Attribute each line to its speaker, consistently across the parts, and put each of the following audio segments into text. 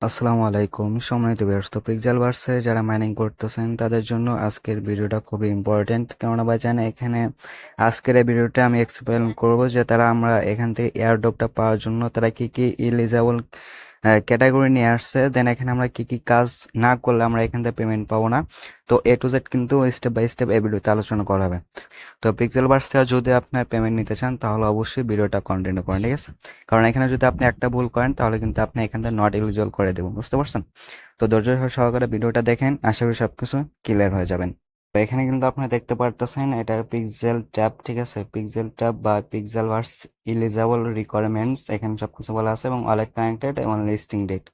Speaker 1: আসসালামু আলাইকুম সম্মানিত ভিউয়ার্স। তো পিক্সেলভার্সে যারা মাইনিং করতেছেন তাদের জন্য আজকের ভিডিওটা খুবই ইম্পর্টেন্ট, কেননা ভাইজান এখানে আজকের এই ভিডিওটা আমি এক্সপ্লেন করব যে আমরা এখান থেকে এয়ারড্রপটা পাওয়ার জন্য তারা কি কি ইলিজিবল ক্যাটাগরি নিয়ে আসছে, দেন এখানে আমরা কি কি কাজ না করলে আমরা এখান থেকে পেমেন্ট পাবো না। তো এ টু জেড কিন্তু স্টেপ বাই স্টেপ এই ভিডিওতে আলোচনা করা হবে। তো পিক্সেলভার্স থেকে যদি আপনার পেমেন্ট নিতে চান তাহলে অবশ্যই ভিডিওটা কন্টিনিউ করেন, ঠিক আছে? কারণ এখানে যদি আপনি একটা ভুল করেন তাহলে কিন্তু আপনি এখান থেকে নট এলিজিবল করে দেবেন, বুঝতে পারছেন? তো ধৈর্য সহকারে ভিডিওটা দেখেন, আশা করি সবকিছু ক্লিয়ার হয়ে যাবেন। তো এখানে কিন্তু আপনি দেখতে পারতেছেন এটা পিক্সেল ট্যাব, ঠিক আছে? পিক্সেল ট্যাব বা পিক্সেলভার্স ইলিজিবল রিকোয়ারমেন্টস, এখানে সবকিছু বলা আছে এবং ওয়ালেট কানেক্টেড এবং লিস্টিং ডেট।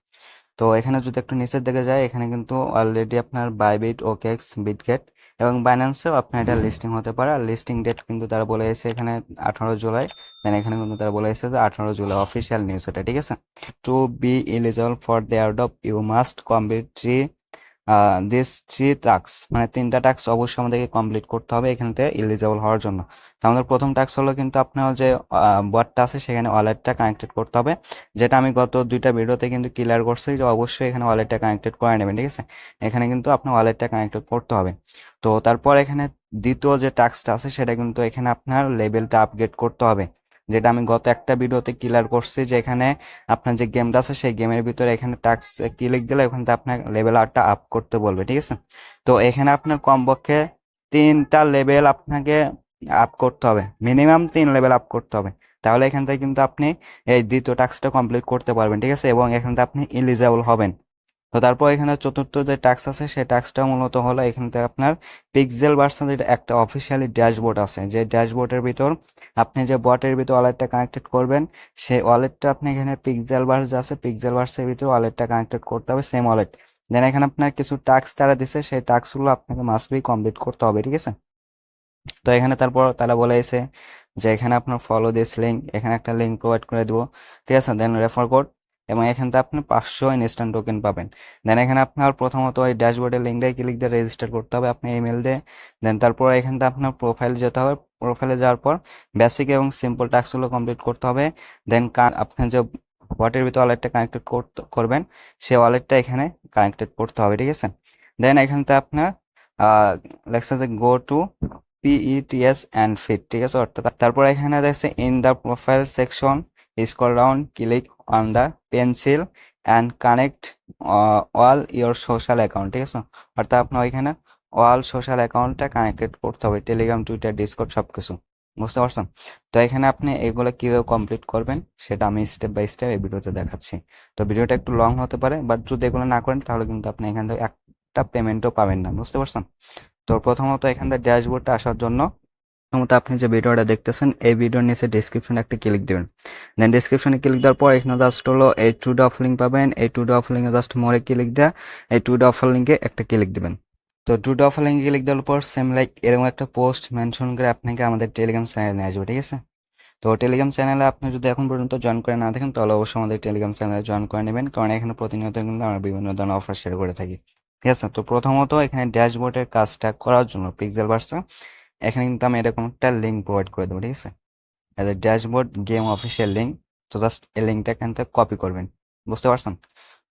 Speaker 1: তো এখানে যদি একটু নিচের দিকে যায়, এখানে কিন্তু অলরেডি আপনার বাইবিট, ওকেক্স, বিটগেট এবং বাইন্যান্সেও আপনার এটা লিস্টিং হতে পারে। আর লিস্টিং ডেট কিন্তু তারা বলে এসেছে এখানে 18 জুলাই। দেন এখানে কিন্তু তারা বলে এসেছে যে 18 জুলাই, অফিসিয়াল নিউজ এটা, ঠিক আছে? To be eligible for the airdrop you must complete this three task, মানে তিনটা টাস্ক অবশ্যই আমাদেরকে কমপ্লিট করতে হবে এখান থেকে এলিজিবল হওয়ার জন্য। তো আমাদের প্রথম টাস্ক হলো কিন্তু আপনার যে বটটা আছে সেখানে ওয়ালেটটা কানেক্টেড করতে হবে, যেটা আমি গত দুইটা ভিডিওতে কিন্তু ক্লিয়ার করছি যে অবশ্যই এখানে ওয়ালেটটা কানেক্টেড করে নেবেন, ঠিক আছে? এখানে কিন্তু আপনার ওয়ালেটটা কানেক্টেড করতে হবে। তো তারপর এখানে দ্বিতীয় যে টাস্কটা আছে সেটা কিন্তু এখানে আপনার লেভেলটা আপগ্রেড করতে হবে, যেটা আমি গত একটা ভিডিওতে ক্লিয়ার করছি যে এখানে আপনার যে গেমটা আছে সেই গেমের ভিতরে এখানে টাস্ক ক্লিক দিলে ওখানে আপনার লেভেল আরটা আপ করতে বলবে, ঠিক আছে? তো এখানে আপনার কমপক্ষে তিনটা লেভেল আপনাকে আপ করতে হবে, মিনিমাম 3 লেভেল আপ করতে হবে। তাহলে এখান থেকে কিন্তু আপনি এই দ্বিতীয় টাস্কটা কমপ্লিট করতে পারবেন, ঠিক আছে? এবং এখান থেকে আপনি এলিজিবল হবেন। তো তারপর এখানে চতুর্থ যে টাস্ক আছে সেই টাস্কটা মূলত হলো এখান থেকে আপনার পিক্সেল ভার্সনের একটা অফিসিয়ালি ড্যাশবোর্ড আছে, যে ড্যাশবোর্ডের ভিতর আপনি যে বটের ভিতর ওয়ালেটটা কানেক্টেড করবেন সেই ওয়ালেটটা আপনি এখানে পিক্সেল ভার্স আছে, পিক্সেল ভার্সের ভিতরে ওয়ালেটটা কানেক্টেড করতে হবে, সেম ওয়ালেট। দেন এখানে আপনার কিছু টাস্ক তারা দিছে, সেই টাস্কগুলো আপনাকে মাস্ট বি কমপ্লিট করতে হবে, ঠিক আছে? তো এখানে তারপর তারা বলেছে যে এখানে আপনার ফলো দিস লিঙ্ক, এখানে একটা লিঙ্ক প্রোভাইড করে দিব, ঠিক আছে? দেন রেফার কোড, এবং এখান থেকে আপনি 500 ইনস্ট্যান্ট টোকেন পাবেন। দেন এখানে আপনার প্রথমত ওই ড্যাশবোর্ডের লিঙ্কটাই ক্লিক দিয়ে রেজিস্টার করতে হবে আপনি ইমেল দিয়ে। দেন তারপর এখান থেকে আপনার প্রোফাইল যেতে হবে, প্রোফাইলে যাওয়ার পর বেসিক এবং সিম্পল টাস্কগুলো কমপ্লিট করতে হবে। দেন আপনি যে ওয়ালেটের ভিতরে ওয়ালেটটা কানেক্টেড করবেন সেই ওয়ালেটটা এখানে কানেক্টেড করতে হবে, ঠিক আছে? দেন এখান থেকে আপনার লেখছে যে গো টু পিইটিএস অ্যান্ড ফিট, ঠিক আছে? অর্থাৎ তারপর এখানে দেখছে in the profile section scroll down, click on the pencil and connect all your social account, ঠিক আছে? অর্থাৎ আপনার ওইখানে অল সোশ্যাল অ্যাকাউন্টটা কানেক্টেড করতে হবে, টেলিগ্রাম, টুইটার, ডিসকর্ড সব কিছু, বুঝতে পারছেন? তো এখানে আপনি এগুলো কিভাবে কমপ্লিট করবেন সেটা আমি স্টেপ বাই স্টেপ এই ভিডিওতে দেখাচ্ছি। তো ভিডিওটা একটু লং হতে পারে, বাট যদি এগুলো না করেন তাহলে কিন্তু আপনি এখান থেকে একটা পেমেন্টও পাবেন না, বুঝতে পারছেন? তো প্রথমত এখান থেকে ড্যাশবোর্ডটা আসার জন্য প্রথমত আপনি যে ভিডিওটা দেখতেছেন এই ভিডিওর নিচে ডেসক্রিপশনে একটা ক্লিক দিবেন। দেন ডেসক্রিপশনে ক্লিক দেওয়ার পর এখানে জাস্ট হলো এই টু ডট লিঙ্ক পাবেন, এই টু ডট লিঙ্কে জাস্ট মোরে ক্লিক দেওয়া, এই টু ডট লিঙ্কে একটা ক্লিক দিবেন। তো টু ডট লিঙ্কে ক্লিক দেওয়ার পর সেম লাইক এরকম একটা পোস্ট মেনশন করে আপনাকে আমাদের টেলিগ্রাম চ্যানেলে নিয়ে আসবে, ঠিক আছে? তো টেলিগ্রাম চ্যানেলে আপনি যদি এখন পর্যন্ত জয়েন করে না থাকেন তাহলে অবশ্যই আমাদের টেলিগ্রাম চ্যানেলে জয়েন করে নেবেন, কারণ এখানে প্রতিনিয়ত কিন্তু আমরা বিভিন্ন ধরনের অফার শেয়ার করে থাকি, ঠিক আছে? তো প্রথমত এখানে ড্যাশবোর্ডের কাজটা করার জন্য পিক্সেল ভার্সা এখানে কিন্তু আমি এরকম একটা লিঙ্ক প্রোভাইড করে দেবো, ঠিক আছে? As a dashboard game official link. তো জাস্ট এই লিঙ্কটা এখান থেকে কপি করবেন, বুঝতে পারছেন?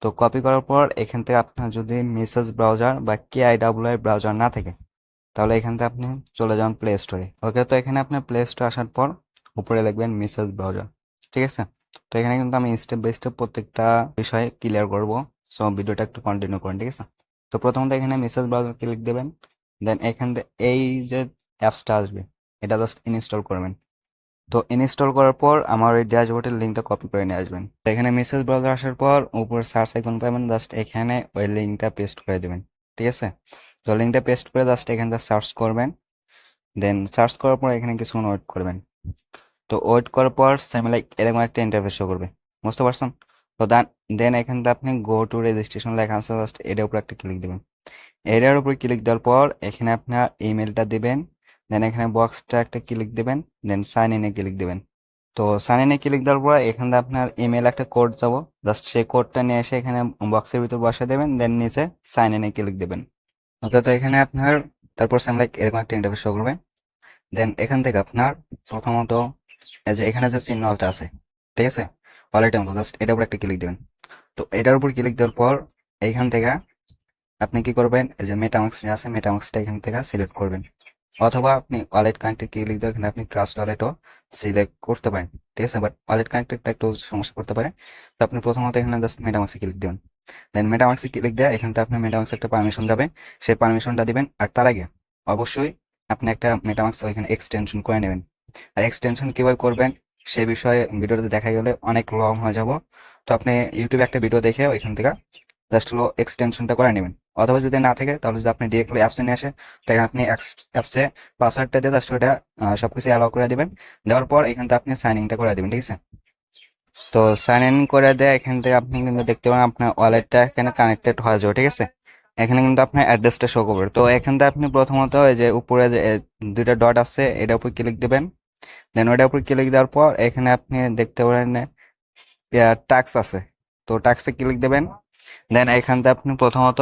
Speaker 1: তো কপি করার পর এখান থেকে আপনার যদি মেসেজ ব্রাউজার বা কেআইডাব্লিউ ব্রাউজার না থাকে তাহলে এখান থেকে আপনি চলে যান প্লে স্টোরে। ওকে, তো এখানে আপনার প্লে স্টোরে আসার পর উপরে লিখবেন মেসেজ ব্রাউজার, ঠিক আছে? তো এখানে কিন্তু আমি স্টেপ বাই স্টেপ প্রত্যেকটা বিষয় ক্লিয়ার করব, সো ভিডিওটা একটু কন্টিনিউ করেন, ঠিক আছে? তো প্রথমত এখানে মেসেজ ব্রাউজার ক্লিক দেবেন। দেন এখান থেকে এই যে অ্যাপসটা আসবে এটা জাস্ট ইনস্টল করবেন। তো ইনস্টল করার পর আমার ওই ড্যাশবোর্ডের লিঙ্কটা কপি করে নিয়ে আসবেন। তো এখানে মেসেজ ব্রাউজার আসার পর উপরে সার্চ আইকন পাবেন, জাস্ট এখানে ওই লিঙ্কটা পেস্ট করে দেবেন, ঠিক আছে? তো লিঙ্কটা পেস্ট করে জাস্ট এখানটা সার্চ করবেন। দেন সার্চ করার পর এখানে কিছুক্ষণ ওয়েট করবেন। তো ওয়েট করার পর সেম লাইক এরকম একটা ইন্টারফেস শো করবে, বুঝতে পারছেন? তো দেন এখান থেকে আপনি গো টু রেজিস্ট্রেশন লেখা আছে, জাস্ট এটার উপর একটা ক্লিক দেবেন। এটার উপর ক্লিক দেওয়ার পর এখানে আপনার ইমেলটা দিবেন। দেন এখানে বক্সটা একটা ক্লিক দিবেন। দেন সাইন ইনে ক্লিক দিবেন। তো সাইন ইনে ক্লিক দেওয়ার পর এখানে আপনার ইমেল একটা কোড যাব, জাস্ট সেই কোডটা নিয়ে এসে এখানে বক্সের ভিতর বসে দেবেন। দেন নিচে সাইন ইনে ক্লিক দিবেন। ওকে, তো এখানে আপনার তারপর সেম লাইক এরকম একটা ইন্টারফেস শো করবে। দেন এখান থেকে আপনার প্রথমত এই যে এখানে যে চিহ্নটা আছে, ঠিক আছে? ওয়ালেটের মতো জাস্ট এটার উপর একটা ক্লিক দিবেন। তো এটার উপর ক্লিক দেওয়ার পর এইখান থেকে আপনি কি করবেন, এই যে মেটামাস্ক যে আছে মেটামাস্কটা এখান থেকে সিলেক্ট করবেন, অথবা আপনি ওয়ালেট কানেক্টে ক্লিক দিয়ে এখানে আপনি ট্রাস্ট ওয়ালেটও সিলেক্ট করতে পারেন। ঠিক আছে, বাট ওয়ালেট কানেক্টেডটা একটু সমস্যা করতে পারে। তো আপনি প্রথমত এখানে জাস্ট মেটামাস্কে ক্লিক দিবেন, দেন মেটামাস্কে ক্লিক দেওয়া এখান থেকে আপনি মেটামাস্ক একটা পারমিশন যাবে, সেই পারমিশনটা দিবেন। আর তার আগে অবশ্যই আপনি একটা মেটামাস্ক ওইখানে এক্সটেনশন করে নেবেন। আর এক্সটেনশন কিভাবে করবেন সে বিষয়ে ভিডিওতে দেখা গেলে অনেক লং হয়ে যাব। তো আপনি ইউটিউবে একটা ভিডিও দেখে ওইখান থেকে জাস্ট হলো এক্সটেনশনটা করে নেবেন। অথবা যদি না থাকে তাহলে যদি আপনি ডিরেক্টলি অ্যাপসে নিয়ে আসে, তাহলে আপনি অ্যাপসে পাসওয়ার্ডটা দিয়ে জাস্ট ওটা সবকিছু অ্যালাউ করে দিবেন। দেওয়ার পর এখান থেকে আপনি সাইন ইনটা করে দিবেন। ঠিক আছে, তো সাইন ইন করে দেয় এখান থেকে আপনি কিন্তু দেখতে পারেন আপনার ওয়ালেটটা এখানে কানেক্টেড হয়ে যাবে। ঠিক আছে, এখানে কিন্তু আপনার অ্যাড্রেসটা শো করবে। তো এখান থেকে আপনি প্রথমত এই যে উপরে যে দুইটা ডট আছে এটার উপর ক্লিক দিবেন, দেন ওটার উপর ক্লিক দেওয়ার পর এখানে আপনি দেখতে পারেন টাক্স আছে, তো টাক্সে ক্লিক দেবেন। দেন এখান থেকে আপনি প্রথমত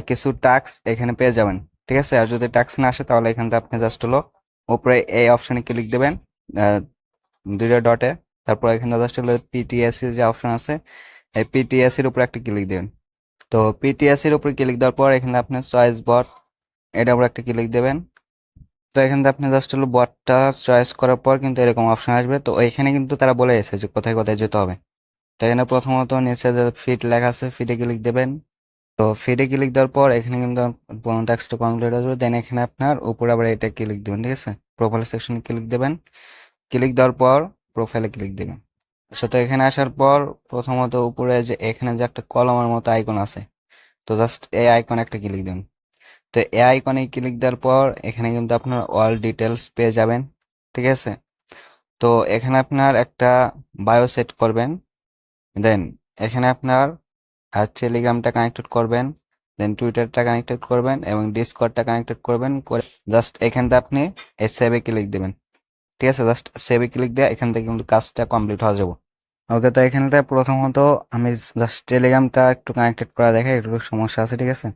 Speaker 1: কিছু টাক্স এখানে পেয়ে যাবেন। ঠিক আছে, আর যদি টাক্স না আসে তাহলে এখান থেকে আপনি জাস্ট হলো উপরে এই অপশনে ক্লিক দেবেন, আহ, দুইটা ডটে। তারপর এখানে জাস্ট হলো পিটিএসসি যে অপশন আছে এই পিটিএসসির উপরে একটা ক্লিক দেবেন। তো পিটিএসসির উপরে ক্লিক দেওয়ার পর এখানে আপনি চয়েস বট এটার উপর একটা ক্লিক দেবেন। তো এখান থেকে আপনি জাস্ট হলো বটটা চয়েস করার পর কিন্তু এরকম অপশন আসবে। তো এখানে কিন্তু তারা বলে গেছে যে কোথায় কোথায় যেতে হবে। তো এখানে প্রথমত নিচে যে ফিট লেখা আছে ফিটে ক্লিক দেবেন। তো ফিডে ক্লিক দেওয়ার পর এখানে কিন্তু ট্যাক্সটা কমপ্লিট হয়ে যাবে। দেন এখানে আপনার উপরে আবার এটা ক্লিক দেবেন। ঠিক আছে, প্রোফাইল সেকশনে ক্লিক দেবেন। ক্লিক দেওয়ার পর প্রোফাইলে ক্লিক দেবেন। তো এখানে আসার পর প্রথমত উপরে যে এখানে যে একটা কলমের মতো আইকন আছে, তো জাস্ট এই আইকনে একটা ক্লিক দেবেন। তো এই আইকনে ক্লিক দেওয়ার পর এখানে কিন্তু আপনার অল ডিটেলস পেয়ে যাবেন। ঠিক আছে, তো এখানে আপনার একটা বায়ো সেট করবেন। দেন এখানে আপনার আর টেলিগ্রামটা কানেক্টেড করবেন, দেন টুইটারটা কানেক্টেড করবেন এবং ডিসকর্ডটা কানেক্টেড করবেন করে জাস্ট এখান থেকে আপনি এই সেভে ক্লিক দেবেন। ঠিক আছে, জাস্ট সেভে ক্লিক দিয়ে এখান থেকে কিন্তু কাজটা কমপ্লিট হয়ে যাব। ওকে, তো এখান থেকে প্রথমত আমি জাস্ট টেলিগ্রামটা একটু কানেক্টেড করা দেখে একটু সমস্যা আছে। ঠিক আছে,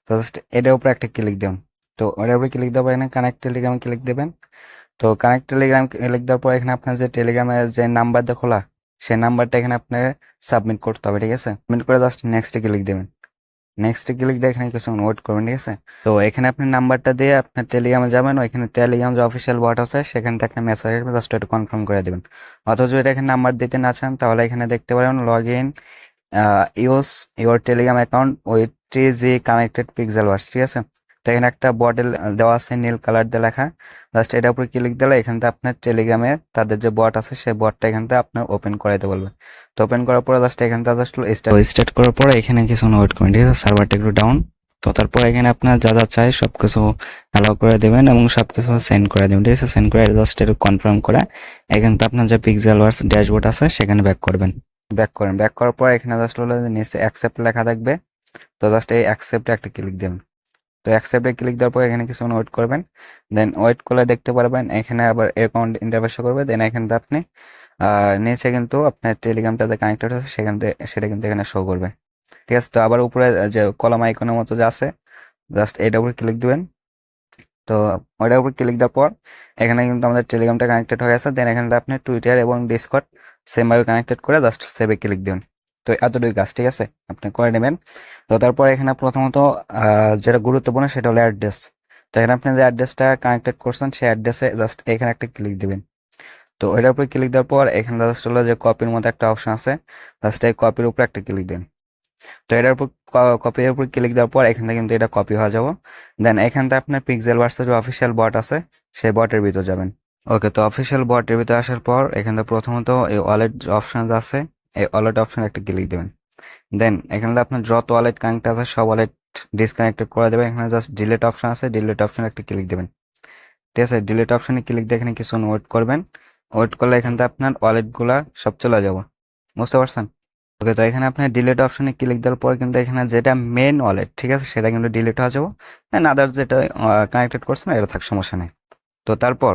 Speaker 1: তো জাস্ট এটার উপরে একটা ক্লিক দেবেন। তো ওটার উপরে ক্লিক দেওয়ার পর এখানে কানেক্ট টেলিগ্রামে ক্লিক দেবেন। তো কানেক্ট টেলিগ্রাম ক্লিক দেওয়ার পর এখানে আপনার যে টেলিগ্রামের যে নাম্বার দিয়ে খোলা সেই নাম্বারটা এখানে আপনাকে সাবমিট করতে হবে। ঠিক আছে, সাবমিট করে জাস্ট নেক্সটে ক্লিক দেবেন। নেক্সটে ক্লিক দিয়ে এখানে কিছুক্ষণ ওয়েট করবেন। ঠিক আছে, তো এখানে আপনি নাম্বারটা দিয়ে আপনার টেলিগ্রামে যাবেন, ওইখানে টেলিগ্রাম যে অফিসিয়াল বট আছে সেখান থেকে একটা মেসেজ আসবে, জাস্ট একটু কনফার্ম করে দেবেন। অথচ এটা এখানে নাম্বার দিতে না চান তাহলে এখানে দেখতে পারেন log in use your Telegram account with 3G connected Pixelverse. ঠিক আছে, তো এখানে একটা বটল দেওয়া আছে নীল কালার দিয়ে লেখা, জাস্ট এটার উপরে ক্লিক দিলে এখান থেকে আপনার টেলিগ্রামে তাদের যে বট আছে সেই বটটা এখান থেকে আপনার ওপেন করাইতে বলবে। তো ওপেন করার পরে জাস্ট এখান থেকে জাস্ট স্টার্ট করার পরে এখানে কিছু ওয়েট করবেন। ঠিক আছে, সার্ভারটা একটু ডাউন। তো তারপর এখানে আপনার যা যা চাই সব কিছু অ্যালাউ করে দেবেন এবং সব কিছু সেন্ড করে দেবেন। ঠিক আছে, সেন্ড করে জাস্ট একটু কনফার্ম করে এখান থেকে আপনার যে পিক্সেলভার্স ড্যাশবোর্ড আছে সেখানে ব্যাক করবেন। ব্যাক করেন, ব্যাক করার পর এখানে জাস্ট হলো যে নিচে অ্যাকসেপ্ট লেখা থাকবে, তো জাস্ট এই অ্যাকসেপ্টে একটা ক্লিক দেবেন। তো অ্যাকসেপ্টে ক্লিক দেওয়ার পর এখানে কিছুক্ষণ ওয়েট করবেন। দেন ওয়েট করলে দেখতে পারবেন এখানে আবার অ্যাকাউন্ট ইন্টারফেস করবে। দেন এখানে আপনি নিচে কিন্তু আপনার টেলিগ্রামটা যে কানেক্টেড আছে সেখান থেকে সেটা কিন্তু এখানে শো করবে। ঠিক আছে, তো আবার উপরে যে কলম আইকনের মতো যে আছে জাস্ট এইটার উপরে ক্লিক দিবেন। তো ওইটার উপর ক্লিক দেওয়ার পর এখানে কিন্তু আমাদের টেলিগ্রামটা কানেক্টেড হয়ে আছে। দেন এখানে আপনি টুইটার এবং ডিসকর্ড সেমভাবে কানেক্টেড করে জাস্ট সেভে ক্লিক দিবেন। তো এতটুকু কাজ। ঠিক আছে, আপনি করে নেবেন। তো তারপর এখানে প্রথমত যেটা গুরুত্বপূর্ণ সেটা হলো অ্যাড্রেস। তো এখানে আপনি যে অ্যাড্রেসটা কানেক্টেড করছেন সেই অ্যাড্রেসে জাস্ট এখানে একটা ক্লিক দিবেন। তো ওইটার উপর ক্লিক দেওয়ার পর এখানে জাস্ট হলো যে কপির মতো একটা অপশন আছে, জাস্ট এই কপির উপর একটা ক্লিক দিন। তো এটার উপর কপির উপর ক্লিক দেওয়ার পর এখান থেকে কিন্তু এটা কপি হয়ে যাব। দেন এখান থেকে আপনার পিক্সেল ভার্সের যে অফিসিয়াল বট আছে সেই বটের ভিতর যাবেন। ওকে, তো অফিসিয়াল বটের ভিতরে আসার পর এখান থেকে প্রথমত এই ওয়ালেট অপশন আছে এই ওয়ালেট অপশন একটা ক্লিক দেবেন। দেন এখানে আপনার যত ওয়ালেট কানেক্ট আছে সব ওয়ালেট ডিসকানেক্টেড করে দেবেন। এখানে জাস্ট ডিলিট অপশন আছে, ডিলিট অপশন একটা ক্লিক দেবেন। ঠিক আছে, ডিলিট অপশনে ক্লিক দিয়ে এখানে কিছুক্ষণ ওয়েট করবেন। ওয়েট করলে এখান থেকে আপনার ওয়ালেটগুলা সব চলে যাব। বুঝতে পারছেন? ওকে, তো এখানে আপনি ডিলিট অপশনে ক্লিক দেওয়ার পর কিন্তু এখানে যেটা মেন ওয়ালেট ঠিক আছে সেটা কিন্তু ডিলিট হয়ে যাবো। অ্যান্ড আদার্স যেটা কানেক্টেড করছেন এটা থাক, সমস্যা নেই। তো তারপর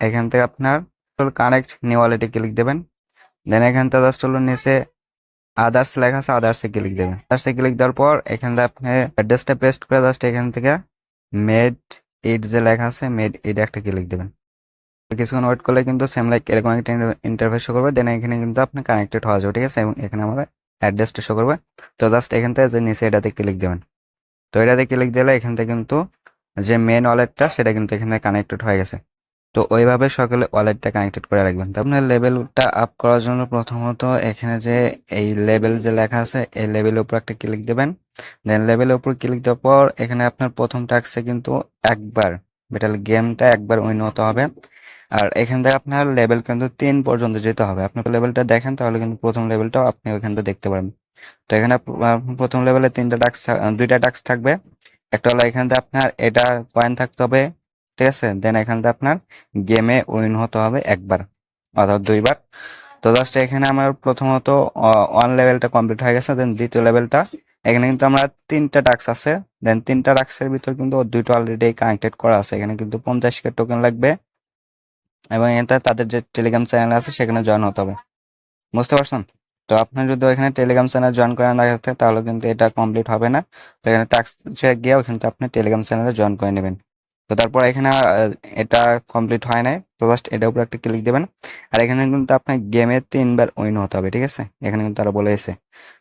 Speaker 1: এখান থেকে আপনার কানেক্ট নিউ ওয়ালেটে ক্লিক দেবেন। দেন এখান থেকে জাস্ট হলো নিচে আদার্স লেখা আছে, আদার্সে ক্লিক দেবেন। আদার্সে ক্লিক দেওয়ার পর এখান থেকে আপনি অ্যাড্রেসটা পেস্ট করে জাস্ট এখান থেকে মেড ইট যে লেখা আছে মেড ইট একটা ক্লিক দেবেন। কিছুক্ষণ ওয়েট করলে কিন্তু সেম লাইক এরকম একটা ইন্টারফেস করবে। দেন এখানে কিন্তু আপনি কানেক্টেড হওয়া যাবে। ঠিক আছে, এবং এখানে আমরা অ্যাড্রেসটা শো করবে। তো জাস্ট এখান থেকে যে নিচে এটাতে ক্লিক দেবেন। তো এটাতে ক্লিক দিলে এখান থেকে কিন্তু যে মেন ওয়ালেটটা সেটা কিন্তু এখানে কানেক্টেড হয়ে গেছে। তো ওইভাবে সকলে ওয়ালেটটা কানেক্টেড করে রাখবেন। তো আপনার লেভেলটা আপ করার জন্য প্রথমত এখানে যে এই লেভেল যে লেখা আছে এই লেভেলের উপর একটা ক্লিক দেবেন। দেন লেভেলের উপর ক্লিক দেওয়ার পর এখানে আপনার প্রথম টাস্কে কিন্তু একবার বেটাল গেমটা একবার উইন হতে হবে। আর এখান থেকে আপনার লেভেল কিন্তু 3 পর্যন্ত যেতে হবে। আপনি লেভেলটা দেখেন তাহলে কিন্তু প্রথম লেভেলটাও আপনি ওইখান থেকে দেখতে পারবেন। তো এখানে প্রথম লেভেলে 3টা টাস্ক 2টা টাস্ক থাকবে। একটা হলো এখান থেকে আপনার এটা পয়েন্ট থাকতে হবে, ঠিক আছে। দেন এখান থেকে আপনার গেমে উইন হতে হবে একবার অর্থাৎ 2বার। তো জাস্ট এখানে আমার প্রথমত 1 লেভেলটা কমপ্লিট হয়ে গেছে। দেন দ্বিতীয় লেভেলটা এখানে কিন্তু আমরা 3টা টাস্ক আছে। দেন 3টা টাস্কের ভিতর কিন্তু 2টা অলরেডি কানেক্টেড করা আছে। এখানে কিন্তু 50 টোকেন লাগবে এবং এটা তাদের যে টেলিগ্রাম চ্যানেল আছে সেখানে জয়েন হতে হবে। বুঝতে পারছেন? তো আপনি যদি ওইখানে টেলিগ্রাম চ্যানেল জয়েন করে না রাখেন তাহলে কিন্তু এটা কমপ্লিট হবে না। তো এখানে টাস্ক গিয়ে ওখানে আপনি টেলিগ্রাম চ্যানেলে জয়েন করে নেবেন। তো তারপর এখানে এটা কমপ্লিট হয় নাই। তো জাস্ট এটার উপর একটা ক্লিক দেবেন। আর এখানে কিন্তু আপনার গেমে 3বার উইন হতে হবে, ঠিক আছে। এখানে কিন্তু তারা বলে এসে।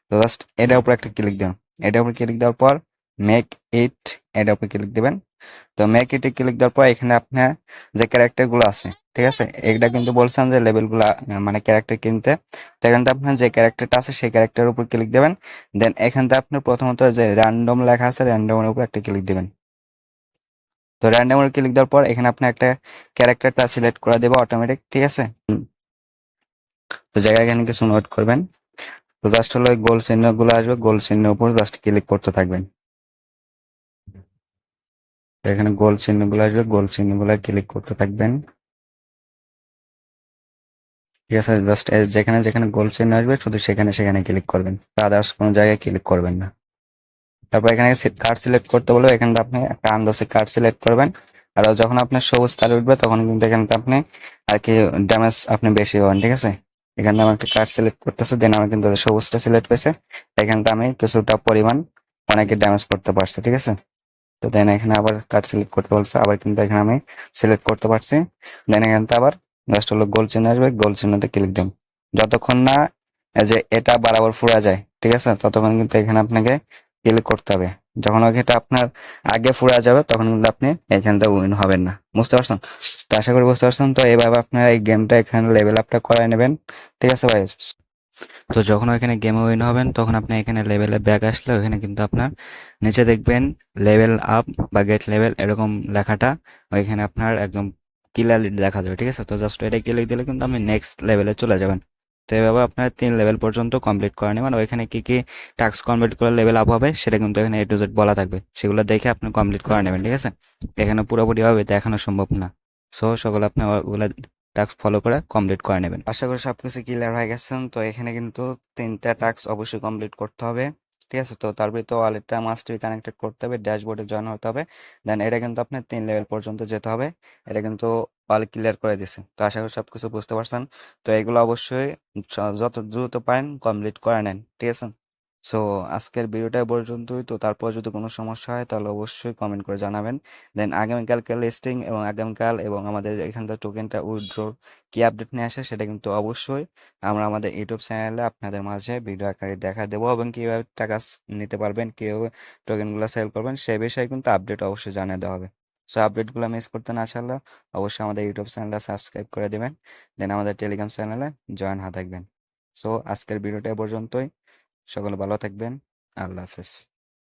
Speaker 1: তো জাস্ট এটার উপর একটা ক্লিক দেবেন। এটার উপর ক্লিক দেওয়ার পর মেক ইট এটার উপর ক্লিক দেবেন। তো মেক ইটে ক্লিক দেওয়ার পর এখানে আপনার যে ক্যারেক্টারগুলো আছে, ঠিক আছে, এটা কিন্তু বলছেন যে লেভেলগুলা মানে ক্যারেক্টার কিনতে। তো এখান থেকে আপনার যে ক্যারেক্টারটা আছে সেই ক্যারেক্টারের উপর ক্লিক দেবেন। দেন এখান থেকে আপনি প্রথমত যে র্যান্ডম লেখা আছে র্যান্ডমের উপর একটা ক্লিক দেবেন। তো র্যান্ডমের ক্লিক দেওয়ার পর এখানে আপনি একটা ক্যারেক্টারটা সিলেক্ট করে দেবো অটোমেটিক, ঠিক আছে। তো জায়গায় এখানে কিছু নোট করবেন। তো জাস্ট হলো গোল চিহ্নগুলো আসবে, গোল চিহ্নের উপর জাস্ট ক্লিক করতে থাকবেন। তো এখানে গোল চিহ্নগুলো আসবে, গোল চিহ্নগুলো ক্লিক করতে থাকবেন, ঠিক আছে। জাস্ট যেখানে যেখানে গোল চিহ্ন আসবে শুধু সেখানে সেখানে ক্লিক করবেন, আদার্স কোনো জায়গায় ক্লিক করবেন না। তারপর এখানে কার্ড সিলেক্ট করতে বলবে, এখানে আপনি একটা আন্দাজে কার্ড সিলেক্ট করবেন। আর যখন আপনার সবুজ কার্ড উঠবে তখন কিন্তু এখানে আপনি আর কি ড্যামেজ আপনি বেশি পাবেন, ঠিক আছে। এখানে আমি একটা কার্ড সিলেক্ট করতেছি, দেন আমার কিন্তু সবুজটা সিলেক্ট হয়েছে। এখানটা আমি কিছুটা পরিমাণ অনেকে ড্যামেজ করতে পারছে, ঠিক আছে। তো দেন এখানে আবার কার্ড সিলেক্ট করতে বলছে, আবার কিন্তু এখানে আমি সিলেক্ট করতে পারছি। দেন এখান থেকে আবার জাস্ট হলো গোল চিহ্ন আসবে, গোল চিহ্নতে ক্লিক দিন। যতক্ষণ না যে এটা বরাবর ফুরা যায়, ঠিক আছে, ততক্ষণ কিন্তু এখানে আপনাকে ক্লিক করতে হবে। যখন এটা আপনার আগে ফুরা যাবে তখন কিন্তু আপনি এখান থেকে উইন হবেন না। বুঝতে পারছেন? তো আশা করি বুঝতে পারছেন। তো এইভাবে আপনারা এই গেমটা এখানে লেভেল আপটা করায় নেবেন, ঠিক আছে ভাই। তো যখন ওইখানে গেমে উইন হবেন তখন আপনি এখানে লেভেলে ব্যাক আসলে ওইখানে কিন্তু আপনার নিচে দেখবেন লেভেল আপ বা গেট লেভেল এরকম লেখাটা ওইখানে আপনার একদম ক্লিয়ারলি দেখা যাবে, ঠিক আছে। তো জাস্ট এটা ক্লিক দিলে কিন্তু আপনি নেক্সট লেভেলে চলে যাবেন। তো এভাবে আপনার 3 লেভেল পর্যন্ত কমপ্লিট করে নেবেন। ওইখানে কি কি টাস্ক কমপ্লিট করে লেভেল আপ হবে সেটা কিন্তু এখানে A to Z বলা থাকবে, সেগুলো দেখে আপনি কমপ্লিট করে নেবেন, ঠিক আছে। এখানে পুরোপুরিভাবে দেখানো সম্ভব না। সো সকলে আপনি ওগুলো টাস্ক ফলো করে কমপ্লিট করে নেবেন। আশা করি সবকিছু ক্লিয়ার হয়ে গেছেন। তো এখানে কিন্তু 3টা টাস্ক অবশ্যই কমপ্লিট করতে হবে, ঠিক আছে। তো তার ভিতরে ওয়ালেটটা মাস্ট বি কানেক্টেড করতে হবে, ড্যাশবোর্ডে জয়েন হতে হবে। দেন এটা কিন্তু আপনার 3 লেভেল পর্যন্ত যেতে হবে। এটা কিন্তু অল ক্লিয়ার করে দিছে। তো আশা করি সবকিছু বুঝতে পারছেন। তো এগুলো অবশ্যই যত দ্রুত পারেন কমপ্লিট করে নেন, ঠিক আছে। সো আজকের ভিডিওটা এই পর্যন্তই। তো তারপর যদি কোনো সমস্যা হয় তাহলে অবশ্যই কমেন্ট করে জানাবেন। দেন আগামীকালকে লিস্টিং এবং আগামীকাল এবং আমাদের এখান থেকে টোকেনটা উইথড্র কি আপডেট নিয়ে আসে সেটা কিন্তু অবশ্যই আমরা আমাদের ইউটিউব চ্যানেলে আপনাদের মাঝে ভিডিও আকারে দেখা দেবো এবং কীভাবে টাকা নিতে পারবেন, কীভাবে টোকেনগুলো সেল করবেন সে বিষয়ে কিন্তু আপডেট অবশ্যই জানিয়ে দেওয়া হবে। সো আপডেটগুলো মিস করতে না চাইলে অবশ্যই আমাদের ইউটিউব চ্যানেলটা সাবস্ক্রাইব করে দেবেন। দেন আমাদের টেলিগ্রাম চ্যানেলে জয়েন হয়ে থাকবেন। সো আজকের ভিডিওটা এ পর্যন্তই। সকলে ভালো থাকবেন। আল্লাহ হাফেজ।